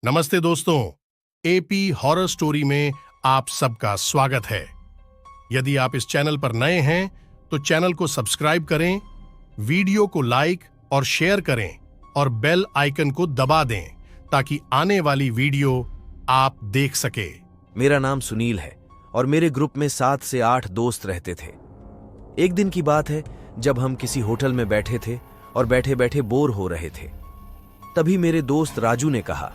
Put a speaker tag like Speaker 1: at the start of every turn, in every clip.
Speaker 1: नमस्ते दोस्तों, AP horror story में आप सबका स्वागत है। यदि आप इस चैनल पर नए हैं तो चैनल को सब्सक्राइब करें, वीडियो को लाइक और शेयर करें और बेल आइकन को दबा दें ताकि आने वाली वीडियो आप देख सके।
Speaker 2: मेरा नाम सुनील है और मेरे ग्रुप में 7 से 8 दोस्त रहते थे। एक दिन की बात है जब हम किसी होटल में बैठे थे और बैठे बैठे बोर हो रहे थे। तभी मेरे दोस्त राजू ने कहा,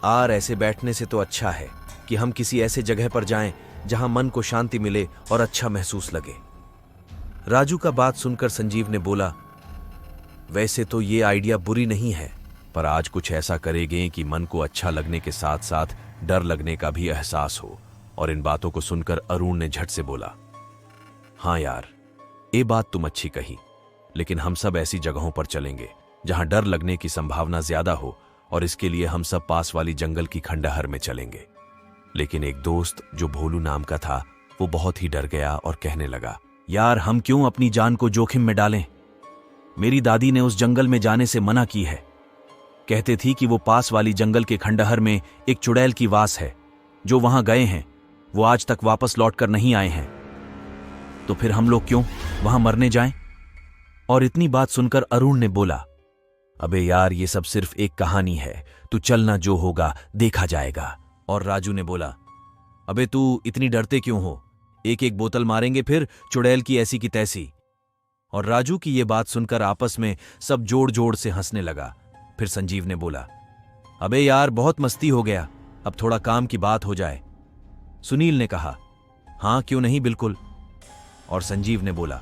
Speaker 2: यार ऐसे बैठने से तो अच्छा है कि हम किसी ऐसे जगह पर जाएं जहां मन को शांति मिले और अच्छा महसूस लगे। राजू का बात सुनकर संजीव ने बोला, वैसे तो ये आइडिया बुरी नहीं है, पर आज कुछ ऐसा करेंगे कि मन को अच्छा लगने के साथ साथ डर लगने का भी एहसास हो। और इन बातों को सुनकर अरुण ने झट से बोला, हाँ यार, ये बात तुम अच्छी कही, लेकिन हम सब ऐसी जगहों पर चलेंगे जहां डर लगने की संभावना ज्यादा हो, और इसके लिए हम सब पास वाली जंगल की खंडहर में चलेंगे। लेकिन एक दोस्त जो भोलू नाम का था, वो बहुत ही डर गया और कहने लगा, यार हम क्यों अपनी जान को जोखिम में डालें? मेरी दादी ने उस जंगल में जाने से मना की है। कहते थी कि वो पास वाली जंगल के खंडहर में एक चुड़ैल की वास है। जो वहां गए हैं वो आज तक वापस लौटकर नहीं आए हैं। तो फिर हम लोग क्यों वहां मरने जाएं? और इतनी बात सुनकर अरुण ने बोला, अबे यार ये सब सिर्फ एक कहानी है, तू चलना, जो होगा देखा जाएगा। और राजू ने बोला, अबे तू इतनी डरते क्यों हो? एक एक बोतल मारेंगे फिर चुड़ैल की ऐसी की तैसी। और राजू की ये बात सुनकर आपस में सब जोड़ जोड़ से हंसने लगा। फिर संजीव ने बोला, अबे यार बहुत मस्ती हो गया, अब थोड़ा काम की बात हो जाए। सुनील ने कहा, हाँ क्यों नहीं, बिल्कुल। और संजीव ने बोला,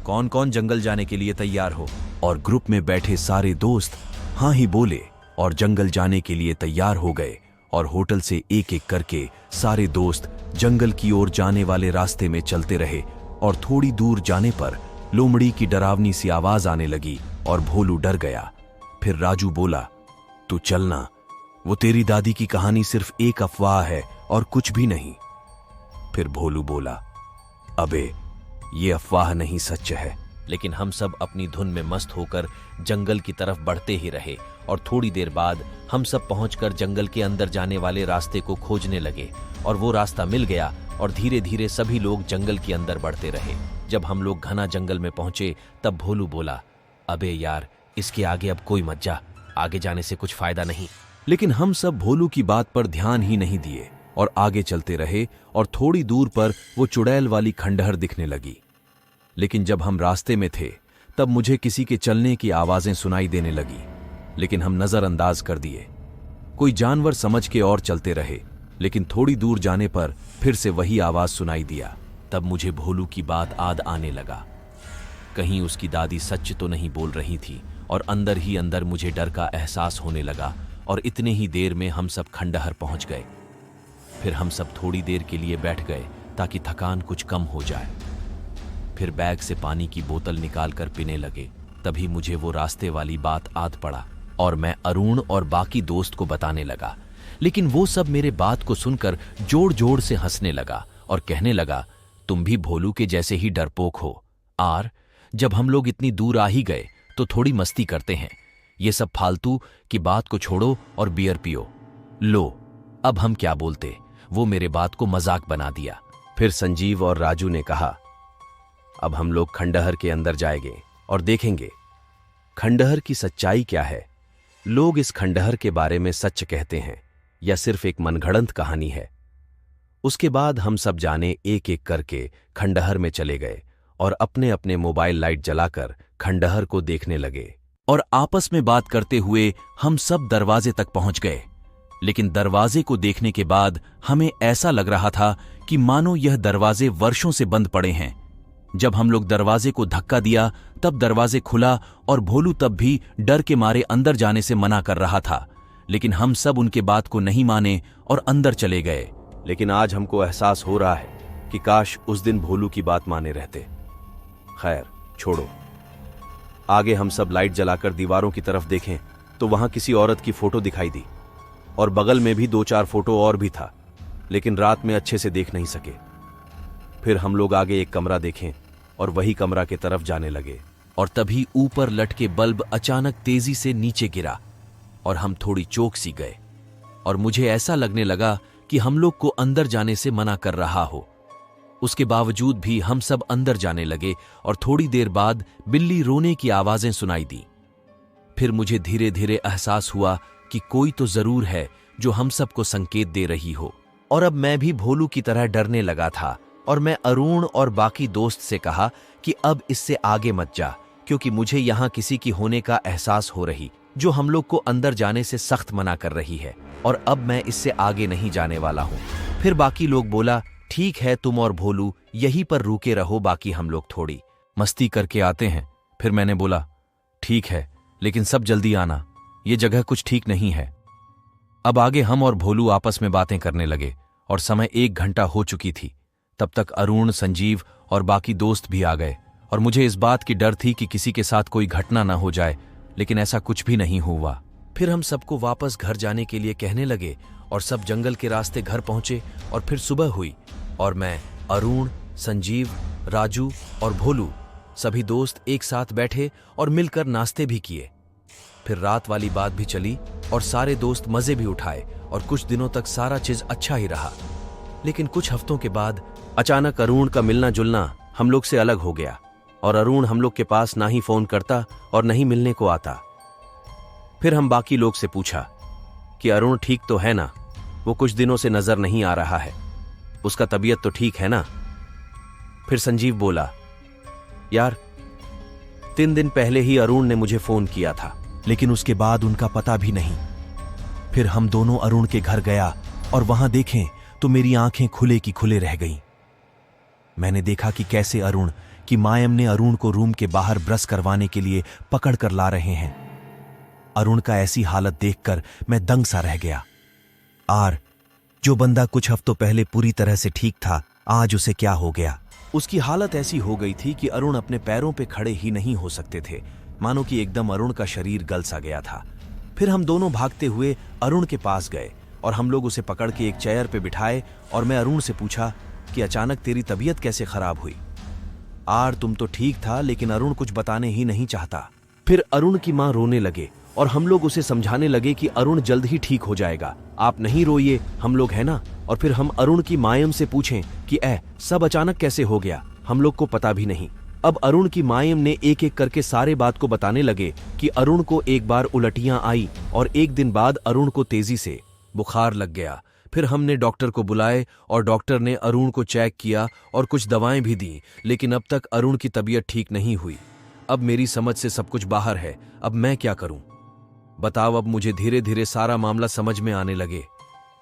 Speaker 2: कौन कौन जंगल जाने के लिए तैयार हो? और ग्रुप में बैठे सारे दोस्त हाँ ही बोले और जंगल जाने के लिए तैयार हो गए। और होटल से एक एक करके सारे दोस्त जंगल की ओर जाने वाले रास्ते में चलते रहे। और थोड़ी दूर जाने पर लोमड़ी की डरावनी सी आवाज आने लगी और भोलू डर गया। फिर राजू बोला, तू चलना, वो तेरी दादी की कहानी सिर्फ एक अफवाह है और कुछ भी नहीं। फिर भोलू बोला, अबे ये अफवाह नहीं, सच है। लेकिन हम सब अपनी धुन में मस्त होकर जंगल की तरफ बढ़ते ही रहे। और थोड़ी देर बाद हम सब पहुंचकर जंगल के अंदर जाने वाले रास्ते को खोजने लगे। और वो रास्ता मिल गया और धीरे धीरे सभी लोग जंगल के अंदर बढ़ते रहे। जब हम लोग घना जंगल में पहुंचे तब भोलू बोला, अबे यार इसके आगे अब कोई मत जा, आगे जाने से कुछ फायदा नहीं। लेकिन हम सब भोलू की बात पर ध्यान ही नहीं दिए और आगे चलते रहे। और थोड़ी दूर पर वो चुड़ैल वाली खंडहर दिखने लगी। लेकिन जब हम रास्ते में थे तब मुझे किसी के चलने की आवाजें सुनाई देने लगी, लेकिन हम नजरअंदाज कर दिए। कोई जानवर समझ के और चलते रहे, लेकिन थोड़ी दूर जाने पर फिर से वही आवाज सुनाई दिया। तब मुझे भोलू की बात याद आने लगा। कहीं उसकी दादी सच तो नहीं बोल रही थी। और अंदर ही अंदर मुझे डर का एहसास होने लगा। और इतने ही देर में हम सब खंडहर पहुंच गए। फिर हम सब थोड़ी देर के लिए बैठ गए ताकि थकान कुछ कम हो जाए। फिर बैग से पानी की बोतल निकालकर पीने लगे। तभी मुझे वो रास्ते वाली बात याद पड़ा और मैं अरुण और बाकी दोस्त को बताने लगा। लेकिन वो सब मेरे बात को सुनकर जोर जोर से हंसने लगा और कहने लगा, तुम भी भोलू के जैसे ही डरपोक हो। आर जब हम लोग इतनी दूर आ ही गए तो थोड़ी मस्ती करते हैं। ये सब फालतू की बात को छोड़ो और बियर पियो। लो अब हम क्या बोलते, वो मेरे बात को मजाक बना दिया। फिर संजीव और राजू ने कहा, अब हम लोग खंडहर के अंदर जाएंगे और देखेंगे खंडहर की सच्चाई क्या है। लोग इस खंडहर के बारे में सच कहते हैं या सिर्फ एक मनगढ़ंत कहानी है। उसके बाद हम सब जाने एक एक करके खंडहर में चले गए और अपने अपने मोबाइल लाइट जलाकर खंडहर को देखने लगे। और आपस में बात करते हुए हम सब दरवाजे तक पहुंच गए। लेकिन दरवाजे को देखने के बाद हमें ऐसा लग रहा था कि मानो यह दरवाजे वर्षों से बंद पड़े हैं। जब हम लोग दरवाजे को धक्का दिया तब दरवाजे खुला और भोलू तब भी डर के मारे अंदर जाने से मना कर रहा था। लेकिन हम सब उनके बात को नहीं माने और अंदर चले गए। लेकिन आज हमको एहसास हो रहा है कि काश उस दिन भोलू की बात माने रहते। खैर छोड़ो। आगे हम सब लाइट जलाकर दीवारों की तरफ देखें तो वहां किसी औरत की फोटो दिखाई दी और बगल में भी 2-4 फोटो और भी था, लेकिन रात में अच्छे से देख नहीं सके। फिर हम लोग आगे एक कमरा देखें और वही कमरा के तरफ जाने लगे। और तभी ऊपर लटके बल्ब अचानक तेजी से नीचे गिरा और हम थोड़ी चौंक सी गए। और मुझे ऐसा लगने लगा कि हम लोग को अंदर जाने से मना कर रहा हो। उसके बावजूद भी हम सब अंदर जाने लगे और थोड़ी देर बाद बिल्ली रोने की आवाजें सुनाई दी। फिर मुझे धीरे धीरे एहसास हुआ कि कोई तो जरूर है जो हम सबको संकेत दे रही हो। और अब मैं भी भोलू की तरह डरने लगा था और मैं अरुण और बाकी दोस्त से कहा कि अब इससे आगे मत जा, क्योंकि मुझे यहां किसी की होने का एहसास हो रही जो हम लोग को अंदर जाने से सख्त मना कर रही है, और अब मैं इससे आगे नहीं जाने वाला हूं। फिर बाकी लोग बोला, ठीक है, तुम और भोलू यहीं पर रुके रहो, बाकी हम लोग थोड़ी मस्ती करके आते हैं। फिर मैंने बोला, ठीक है, लेकिन सब जल्दी आना, ये जगह कुछ ठीक नहीं है। अब आगे हम और भोलू आपस में बातें करने लगे और समय 1 घंटा हो चुकी थी। तब तक अरुण, संजीव और बाकी दोस्त भी आ गए और मुझे इस बात की डर थी कि किसी के साथ कोई घटना ना हो जाए, लेकिन ऐसा कुछ भी नहीं हुआ। फिर हम सबको वापस घर जाने के लिए कहने लगे और सब जंगल के रास्ते घर पहुंचे और फिर सुबह हुई और मैं, अरुण, संजीव, राजू और भोलू सभी दोस्त एक साथ बैठे और मिलकर नाश्ते भी किए। फिर रात वाली बात भी चली और सारे दोस्त मजे भी उठाए और कुछ दिनों तक सारा चीज अच्छा ही रहा। लेकिन कुछ हफ्तों के बाद अचानक अरुण का मिलना जुलना हम लोग से अलग हो गया और अरुण हम लोग के पास ना ही फोन करता और न ही मिलने को आता। फिर हम बाकी लोग से पूछा कि अरुण ठीक तो है ना, वो कुछ दिनों से नजर नहीं आ रहा है, उसका तबीयत तो ठीक है ना। फिर संजीव बोला, यार 3 दिन पहले ही अरुण ने मुझे फोन किया था, लेकिन उसके बाद उनका पता भी नहीं। फिर हम दोनों अरुण के घर गया और वहां देखें तो मेरी आंखें खुले की खुले रह गईं। मैंने देखा कि कैसे अरुण की मायम ने अरुण को रूम के बाहर ब्रश करवाने के लिए पकड़ कर ला रहे हैं। अरुण का ऐसी हालत देखकर मैं दंग सा रह गया। जो बंदा कुछ हफ्तों पहले पूरी तरह से ठीक था, आज उसे क्या हो गया। उसकी हालत ऐसी हो गई थी कि अरुण अपने पैरों पे खड़े ही नहीं हो सकते थे, मानो कि एकदम अरुण का शरीर गल सा गया था। फिर हम दोनों भागते हुए अरुण के पास गए और हम लोग उसे पकड़ के एक चेयर पे बिठाए और मैं अरुण से पूछा कि अचानक तेरी तबीयत कैसे खराब हुई। तुम तो ठीक था, लेकिन अरुण कुछ बताने ही नहीं चाहता। फिर अरुण की मां रोने लगे और हम लोग उसे समझाने लगे कि अरुण जल्द ही ठीक हो जाएगा, आप नहीं रोइए, हम लोग हैं ना। और फिर हम अरुण की मायम से पूछें कि सब अचानक कैसे हो गया, हम लोग को पता भी नहीं। अब अरुण की मायम ने एक एक करके सारे बात को बताने लगे कि अरुण को एक बार उलटियां आई और 1 दिन बाद अरुण को तेजी से बुखार लग गया। फिर हमने डॉक्टर को बुलाए और डॉक्टर ने अरुण को चेक किया और कुछ दवाएं भी दी, लेकिन अब तक अरुण की तबीयत ठीक नहीं हुई। अब मेरी समझ से सब कुछ बाहर है, अब मैं क्या करूं बताओ। अब मुझे धीरे धीरे सारा मामला समझ में आने लगे।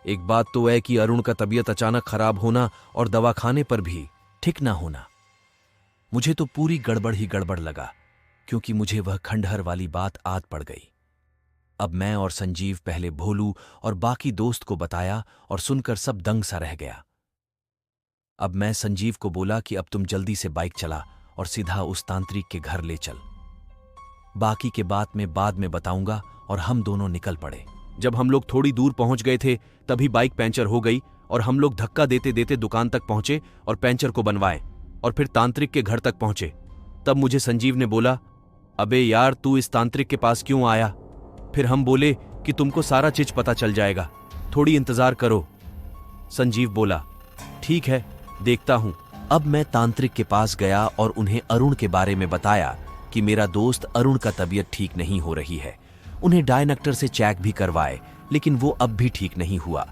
Speaker 2: एक बात तो है कि अरुण का तबीयत अचानक खराब होना और दवा खाने पर भी ठीक ना होना। मुझे तो पूरी गड़बड़ ही गड़बड़ लगा, क्योंकि मुझे वह खंडहर वाली बात याद पड़ गई। अब मैं और संजीव पहले भोलू और बाकी दोस्त को बताया और सुनकर सब दंग सा रह गया। अब मैं संजीव को बोला कि अब तुम जल्दी से बाइक चला और सीधा उस तांत्रिक के घर ले चल। बाकी के बात में बाद में बताऊंगा। और हम दोनों निकल पड़े। जब हम लोग थोड़ी दूर पहुंच गए थे तभी बाइक पंचर हो गई और हम लोग धक्का देते देते दुकान तक पहुंचे और पंचर को बनवाए और फिर तांत्रिक के घर तक पहुंचे। तब मुझे संजीव ने बोला, अबे यार तू इस तांत्रिक के पास क्यों आया। फिर हम बोले कि तुमको सारा चीज पता चल जाएगा, थोड़ी इंतजार करो। संजीव बोला, ठीक है, देखता हूं। अब मैं तांत्रिक के पास गया और उन्हें अरुण के बारे में बताया कि मेरा दोस्त अरुण का तबीयत ठीक नहीं हो रही है। उन्हें डायनेक्टर से चेक भी करवाए, लेकिन वो अब भी ठीक नहीं हुआ।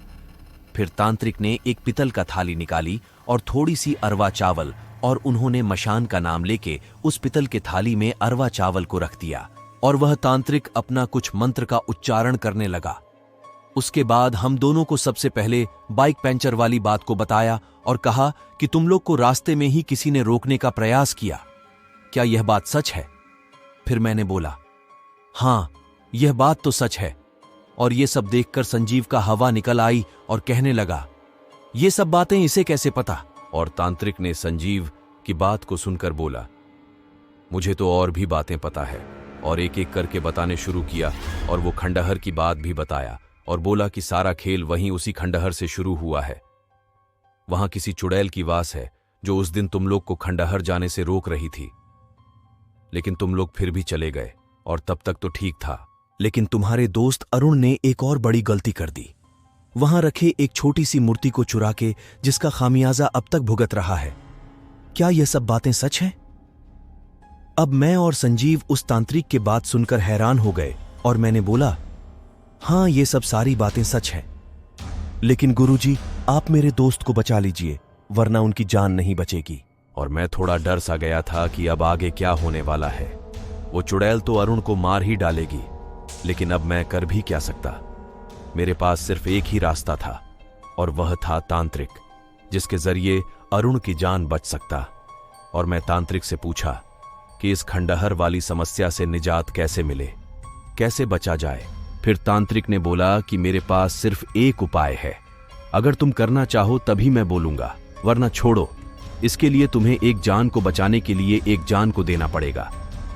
Speaker 2: फिर तांत्रिक ने एक पितल का थाली निकाली और थोड़ी सी अरवा चावल, और उन्होंने मशान का नाम लेके उस पितल के थाली में अरवा चावल को रख दिया और वह तांत्रिक अपना कुछ मंत्र का उच्चारण करने लगा। उसके बाद हम दोनों को सबसे पहले बाइक पंचर वाली बात को बताया और कहा कि तुम लोग को रास्ते में ही किसी ने रोकने का प्रयास किया, क्या यह बात सच है। फिर मैंने बोला, हाँ यह बात तो सच है। और ये सब देखकर संजीव का हवा निकल आई और कहने लगा, ये सब बातें इसे कैसे पता। और तांत्रिक ने संजीव की बात को सुनकर बोला, मुझे तो और भी बातें पता है। और एक एक करके बताने शुरू किया और वो खंडहर की बात भी बताया और बोला कि सारा खेल वहीं उसी खंडहर से शुरू हुआ है। वहां किसी चुड़ैल की वास है जो उस दिन तुम लोग को खंडहर जाने से रोक रही थी, लेकिन तुम लोग फिर भी चले गए। और तब तक तो ठीक था, लेकिन तुम्हारे दोस्त अरुण ने एक और बड़ी गलती कर दी। वहां रखे एक छोटी सी मूर्ति को चुरा के जिसका खामियाजा अब तक भुगत रहा है। क्या यह सब बातें सच हैं? अब मैं और संजीव उस तांत्रिक के बात सुनकर हैरान हो गए और मैंने बोला, हां, ये सब सारी बातें सच हैं, लेकिन गुरुजी, आप मेरे दोस्त को बचा लीजिए, वरना उनकी जान नहीं बचेगी। और मैं थोड़ा डर सा गया था कि अब आगे क्या होने वाला है। वो चुड़ैल तो अरुण को मार ही डालेगी, लेकिन अब मैं कर भी क्या सकता। मेरे पास सिर्फ एक ही रास्ता था, और वह था तांत्रिक, जिसके जरिए अरुण की जान बच सकता। और मैं तांत्रिक से पूछा कि इस खंडहर वाली समस्या से निजात कैसे मिले, कैसे बचा जाए। फिर तांत्रिक ने बोला कि मेरे पास सिर्फ एक उपाय है। अगर तुम करना चाहो तभी मैं बोलूंगा, वरना छोड़ो। इसके लिए तुम्हें एक जान को बचाने के लिए एक जान को देना पड़ेगा,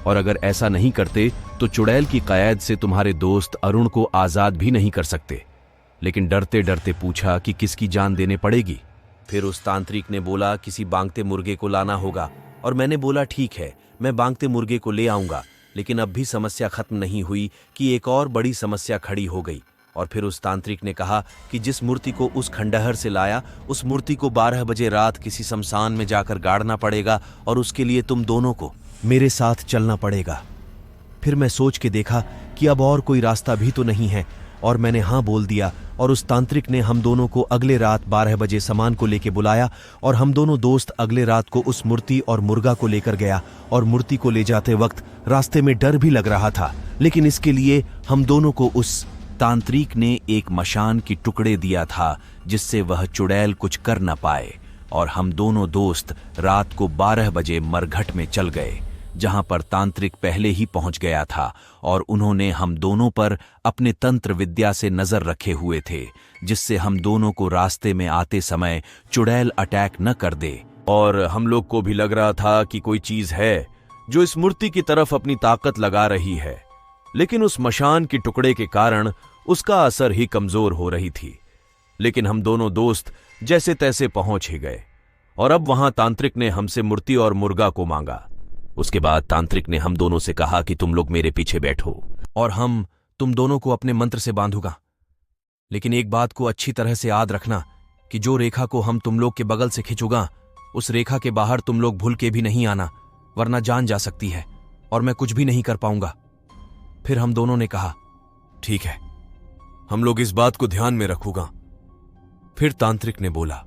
Speaker 2: और अगर ऐसा नहीं करते तो चुड़ैल की कैद से तुम्हारे दोस्त अरुण को आजाद भी नहीं कर सकते। लेकिन डरते डरते पूछा कि किसकी जान देने पड़ेगी। फिर उस तांत्रिक ने बोला किसी बांगते मुर्गे को लाना होगा, और मैंने बोला ठीक है, मैं बांगते मुर्गे को ले आऊंगा। लेकिन अब भी समस्या खत्म नहीं हुई कि एक और बड़ी समस्या खड़ी हो गई। और फिर उस तांत्रिक ने कहा कि जिस मूर्ति को उस खंडहर से लाया, उस मूर्ति को 12 बजे रात किसी शमशान में जाकर गाड़ना पड़ेगा, और उसके लिए तुम दोनों को मेरे साथ चलना पड़ेगा। फिर मैं सोच के देखा कि अब और कोई रास्ता भी तो नहीं है, और मैंने हाँ बोल दिया। और उस तांत्रिक ने हम दोनों को अगले रात 12 बजे सामान को लेके बुलाया, और हम दोनों दोस्त अगले रात को उस मूर्ति और मुर्गा को लेकर गया। और मूर्ति को ले जाते वक्त रास्ते में डर भी लग रहा था, लेकिन इसके लिए हम दोनों को उस तांत्रिक ने एक मशान की टुकड़े दिया था, जिससे वह चुड़ैल कुछ कर न पाए। और हम दोनों दोस्त रात को 12 बजे मरघट में चल गए, जहां पर तांत्रिक पहले ही पहुंच गया था, और उन्होंने हम दोनों पर अपने तंत्र विद्या से नजर रखे हुए थे, जिससे हम दोनों को रास्ते में आते समय चुड़ैल अटैक न कर दे। और हम लोग को भी लग रहा था कि कोई चीज है जो इस मूर्ति की तरफ अपनी ताकत लगा रही है, लेकिन उस मशान की टुकड़े के कारण उसका असर ही कमजोर हो रही थी। लेकिन हम दोनों दोस्त जैसे तैसे पहुंच ही गए, और अब वहां तांत्रिक ने हमसे मूर्ति और मुर्गा को मांगा। उसके बाद तांत्रिक ने हम दोनों से कहा कि तुम लोग मेरे पीछे बैठो, और हम तुम दोनों को अपने मंत्र से बांधूंगा। लेकिन एक बात को अच्छी तरह से याद रखना कि जो रेखा को हम तुम लोग के बगल से खींचूंगा, उस रेखा के बाहर तुम लोग भूल के भी नहीं आना, वरना जान जा सकती है और मैं कुछ भी नहीं कर पाऊंगा। फिर हम दोनों ने कहा, ठीक है, हम लोग इस बात को ध्यान में रखूंगा। फिर तांत्रिक ने बोला,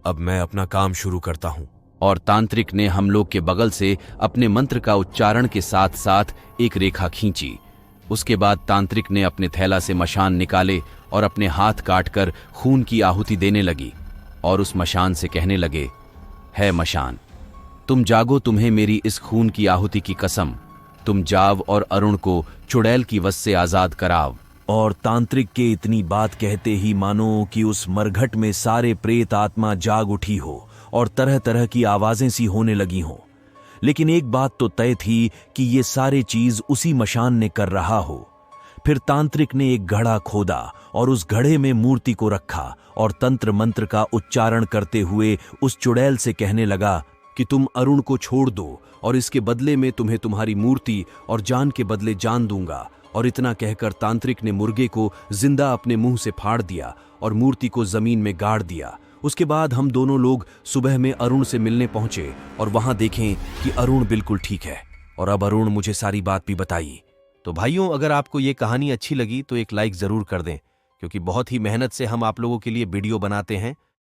Speaker 2: अब मैं अपना काम शुरू करता हूं। और तांत्रिक ने हम लोग के बगल से अपने मंत्र का उच्चारण के साथ साथ एक रेखा खींची। उसके बाद तांत्रिक ने अपने थैला से मशान निकाले और अपने हाथ काटकर खून की आहुति देने लगी, और उस मशान से कहने लगे, है मशान, तुम जागो, तुम्हें मेरी इस खून की आहुति की कसम, तुम जाव और अरुण को चुड़ैल की वश से आजाद कराव। और तांत्रिक के इतनी बात कहते ही मानो कि उस मरघट में सारे प्रेत आत्मा जाग उठी हो और तरह तरह की आवाजें सी होने लगी हों। लेकिन एक बात तो तय थी कि ये सारे चीज उसी मशान ने कर रहा हो। फिर तांत्रिक ने एक घड़ा खोदा और उस घड़े में मूर्ति को रखा, और तंत्र मंत्र का उच्चारण करते हुए उस चुड़ैल से कहने लगा कि तुम अरुण को छोड़ दो, और इसके बदले में तुम्हें तुम्हारी मूर्ति और जान के बदले जान दूंगा। और इतना कहकर तांत्रिक ने मुर्गे को जिंदा अपने मुंह से फाड़ दिया और मूर्ति को जमीन में गाड़ दिया। उसके बाद हम दोनों लोग सुबह में अरुण से मिलने पहुंचे, और वहां देखें कि अरुण बिल्कुल ठीक है, और अब अरुण मुझे सारी बात भी बताई। तो भाइयों, अगर आपको ये कहानी अच्छी लगी तो एक लाइक जरूर कर दें, क्योंकि बहुत ही मेहनत से हम आप लोगों के लिए वीडियो बनाते हैं।